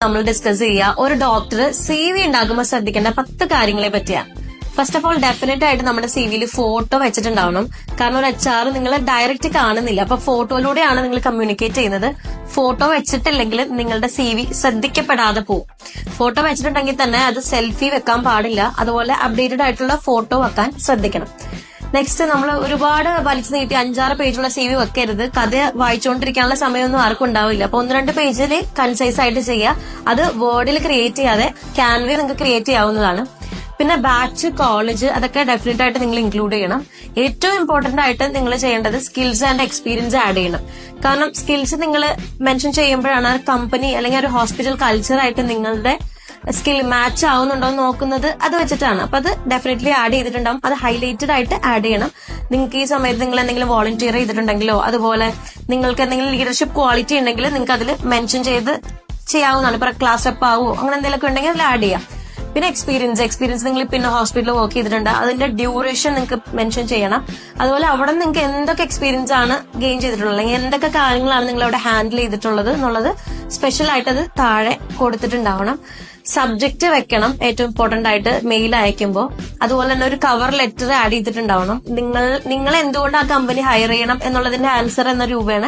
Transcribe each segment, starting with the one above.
നമ്മൾ ഡിസ്കസ് ചെയ്യുക ഒരു ഡോക്ടർ CV ഉണ്ടാക്കുമ്പോൾ ശ്രദ്ധിക്കേണ്ട 10 കാര്യങ്ങളെ പറ്റിയാണ്. ഫസ്റ്റ് ഓഫ് ഓൾ ഡെഫിനറ്റ് ആയിട്ട് നമ്മുടെ CVയിൽ ഫോട്ടോ വെച്ചിട്ടുണ്ടാവണം. കാരണം ഒരു HR നിങ്ങൾ ഡയറക്റ്റ് കാണുന്നില്ല, അപ്പൊ ഫോട്ടോയിലൂടെയാണ് നിങ്ങൾ കമ്മ്യൂണിക്കേറ്റ് ചെയ്യുന്നത്. ഫോട്ടോ വെച്ചിട്ടില്ലെങ്കിൽ നിങ്ങളുടെ CV ശ്രദ്ധിക്കപ്പെടാതെ പോകും. ഫോട്ടോ വെച്ചിട്ടുണ്ടെങ്കിൽ തന്നെ അത് സെൽഫി വെക്കാൻ പാടില്ല. അതുപോലെ അപ്ഡേറ്റഡ് ആയിട്ടുള്ള ഫോട്ടോ വെക്കാൻ ശ്രദ്ധിക്കണം. നെക്സ്റ്റ്, നമ്മൾ ഒരുപാട് വലിച്ചു നീട്ടി 5-6 പേജുള്ള CV വെക്കരുത്. കഥ വായിച്ചുകൊണ്ടിരിക്കാനുള്ള സമയമൊന്നും ആർക്കും ഉണ്ടാവില്ല. അപ്പൊ 1-2 പേജിൽ കൺസൈസ് ആയിട്ട് ചെയ്യുക. അത് വേർഡിൽ ക്രിയേറ്റ് ചെയ്യാതെ ക്യാൻവയിൽ നിങ്ങൾക്ക് ക്രിയേറ്റ് ചെയ്യാവുന്നതാണ്. പിന്നെ ബാച്ച്, കോളേജ് അതൊക്കെ ഡെഫിനറ്റ് ആയിട്ട് നിങ്ങൾ ഇൻക്ലൂഡ് ചെയ്യണം. ഏറ്റവും ഇമ്പോർട്ടന്റ് ആയിട്ട് നിങ്ങൾ ചെയ്യേണ്ടത് സ്കിൽസ് ആൻഡ് എക്സ്പീരിയൻസ് ആഡ് ചെയ്യണം. കാരണം സ്കിൽസ് നിങ്ങൾ മെൻഷൻ ചെയ്യുമ്പോഴാണ് കമ്പനി അല്ലെങ്കിൽ ഒരു ഹോസ്പിറ്റൽ കൾച്ചറായിട്ട് നിങ്ങളുടെ സ്കിൽ മാച്ച് ആവുന്നുണ്ടോ എന്ന് നോക്കുന്നത് അത് വെച്ചിട്ടാണ്. അപ്പൊ അത് ഡെഫിനറ്റ്ലി ആഡ് ചെയ്തിട്ടുണ്ടാവും. അത് ഹൈലൈറ്റഡ് ആയിട്ട് ആഡ് ചെയ്യണം. നിങ്ങൾക്ക് ഈ സമയത്ത് നിങ്ങൾ എന്തെങ്കിലും വോളണ്ടിയർ ചെയ്തിട്ടുണ്ടെങ്കിലോ അതുപോലെ നിങ്ങൾക്ക് എന്തെങ്കിലും ലീഡർഷിപ്പ് ക്വാളിറ്റി ഉണ്ടെങ്കിൽ നിങ്ങൾക്ക് അതിൽ മെൻഷൻ ചെയ്ത് ചെയ്യാവുന്നതാണ്. ഇപ്പൊ ക്ലാസ് റെപ്പ് ആവോ അങ്ങനെ എന്തെങ്കിലുമൊക്കെ ഉണ്ടെങ്കിൽ അതിൽ ആഡ് ചെയ്യാം. പിന്നെ എക്സ്പീരിയൻസ് നിങ്ങൾ പിന്നെ ഹോസ്പിറ്റലിൽ വർക്ക് ചെയ്തിട്ടുണ്ട്, അതിന്റെ ഡ്യൂറേഷൻ നിങ്ങൾക്ക് മെൻഷൻ ചെയ്യണം. അതുപോലെ അവിടെ നിങ്ങൾക്ക് എന്തൊക്കെ എക്സ്പീരിയൻസ് ആണ് ഗെയിൻ ചെയ്തിട്ടുള്ളത്, അല്ലെങ്കിൽ എന്തൊക്കെ കാര്യങ്ങളാണ് നിങ്ങൾ അവിടെ ഹാൻഡിൽ ചെയ്തിട്ടുള്ളത് എന്നുള്ളത് സ്പെഷ്യൽ ആയിട്ട് അത് താഴെ കൊടുത്തിട്ടുണ്ടാവണം. സബ്ജക്ട് വെക്കണം ഏറ്റവും ഇമ്പോർട്ടന്റ് ആയിട്ട് മെയിൽ അയക്കുമ്പോൾ. അതുപോലെ തന്നെ ഒരു കവർ ലെറ്റർ ആഡ് ചെയ്തിട്ടുണ്ടാവണം. നിങ്ങൾ എന്തുകൊണ്ട് ആ കമ്പനി ഹയർ ചെയ്യണം എന്നുള്ളതിന്റെ ആൻസർ എന്ന രൂപേണ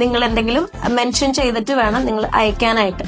നിങ്ങൾ എന്തെങ്കിലും മെൻഷൻ ചെയ്തിട്ട് വേണം നിങ്ങൾ അയക്കാനായിട്ട്.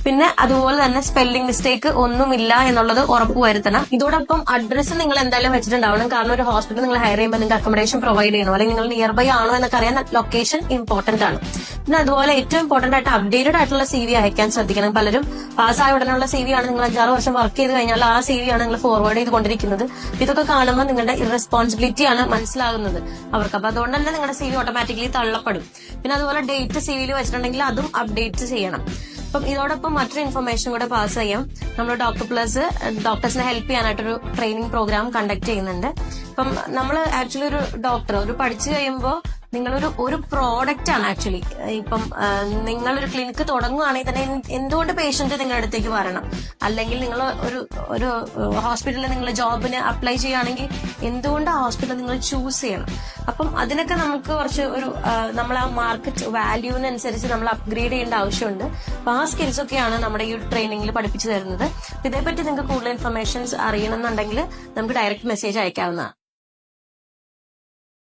പിന്നെ അതുപോലെ തന്നെ സ്പെല്ലിംഗ് മിസ്റ്റേക്ക് ഒന്നുമില്ല എന്നുള്ളത് ഉറപ്പുവരുത്തണം. ഇതോടൊപ്പം അഡ്രസ്സ് നിങ്ങൾ എന്തായാലും വെച്ചിട്ടുണ്ടാവണം. കാരണം ഒരു ഹോസ്പിറ്റൽ നിങ്ങൾ ഹയർ ചെയ്യുമ്പോൾ നിങ്ങൾക്ക് അക്കോമഡേഷൻ പ്രൊവൈഡ് ചെയ്യണോ അല്ലെങ്കിൽ നിങ്ങൾ നിയർ ബൈ ആണോ എന്നൊക്കെ അറിയാൻ ലൊക്കേഷൻ ഇമ്പോർട്ടന്റ് ആണ്. പിന്നെ അതുപോലെ ഏറ്റവും ഇമ്പോർട്ടന്റ് ആയിട്ട് അപ്ഡേറ്റഡ് ആയിട്ടുള്ള CV അയക്കാൻ ശ്രദ്ധിക്കണം. പലരും പാസ്സായ ഉടനെയുള്ള CV ആണ്, നിങ്ങൾ 5-6 വർഷം വർക്ക് ചെയ്ത് കഴിഞ്ഞാൽ ആ CV ആണ് നിങ്ങൾ ഫോർവേഡ് ചെയ്തുകൊണ്ടിരിക്കുന്നത്. ഇതൊക്കെ കാണുമ്പോൾ നിങ്ങളുടെ ഇറസ്പോൺസിബിലിറ്റി ആണ് മനസ്സിലാകുന്നത് അവർക്ക്. അപ്പൊ അതുകൊണ്ട് തന്നെ നിങ്ങളുടെ CV ഓട്ടോമാറ്റിക്കലി തള്ളപ്പെടും. പിന്നെ അതുപോലെ ഡേറ്റ് CVയിൽ വെച്ചിട്ടുണ്ടെങ്കിൽ അതും അപ്ഡേറ്റ് ചെയ്യണം. അപ്പം ഇതോടൊപ്പം മറ്റൊരു ഇൻഫർമേഷൻ കൂടെ പാസ് ചെയ്യാം. നമ്മൾ ഡോക്ടർ പ്ലസ് ഡോക്ടേഴ്സിനെ ഹെൽപ്പ് ചെയ്യാനായിട്ടൊരു ട്രെയിനിങ് പ്രോഗ്രാം കണ്ടക്ട് ചെയ്യുന്നുണ്ട്. അപ്പം നമ്മൾ ആക്ച്വലി ഒരു ഡോക്ടർ പഠിച്ചു കഴിയുമ്പോൾ നിങ്ങളൊരു പ്രോഡക്റ്റ് ആണ് ആക്ച്വലി. ഇപ്പം നിങ്ങളൊരു ക്ലിനിക്ക് തുടങ്ങുകയാണെങ്കിൽ തന്നെ എന്തുകൊണ്ട് പേഷ്യന്റ് നിങ്ങളുടെ അടുത്തേക്ക് വരണം, അല്ലെങ്കിൽ നിങ്ങൾ ഒരു ഹോസ്പിറ്റലിൽ നിങ്ങൾ ജോബിന് അപ്ലൈ ചെയ്യുകയാണെങ്കിൽ എന്തുകൊണ്ട് ആ ഹോസ്പിറ്റൽ നിങ്ങൾ ചൂസ് ചെയ്യണം. അപ്പം അതിനൊക്കെ നമുക്ക് കുറച്ച് നമ്മൾ ആ മാർക്കറ്റ് വാല്യൂവിനനുസരിച്ച് നമ്മൾ അപ്ഗ്രേഡ് ചെയ്യേണ്ട ആവശ്യമുണ്ട്. അപ്പൊ ആ സ്കിൽസ് ഒക്കെയാണ് നമ്മുടെ ഈ ട്രെയിനിങ്ങിൽ പഠിപ്പിച്ചു തരുന്നത്. ഇതേപ്പറ്റി നിങ്ങൾക്ക് കൂടുതൽ ഇൻഫർമേഷൻസ് അറിയണമെന്നുണ്ടെങ്കിൽ നമുക്ക് ഡയറക്റ്റ് മെസ്സേജ് അയക്കാവുന്നതാണ്.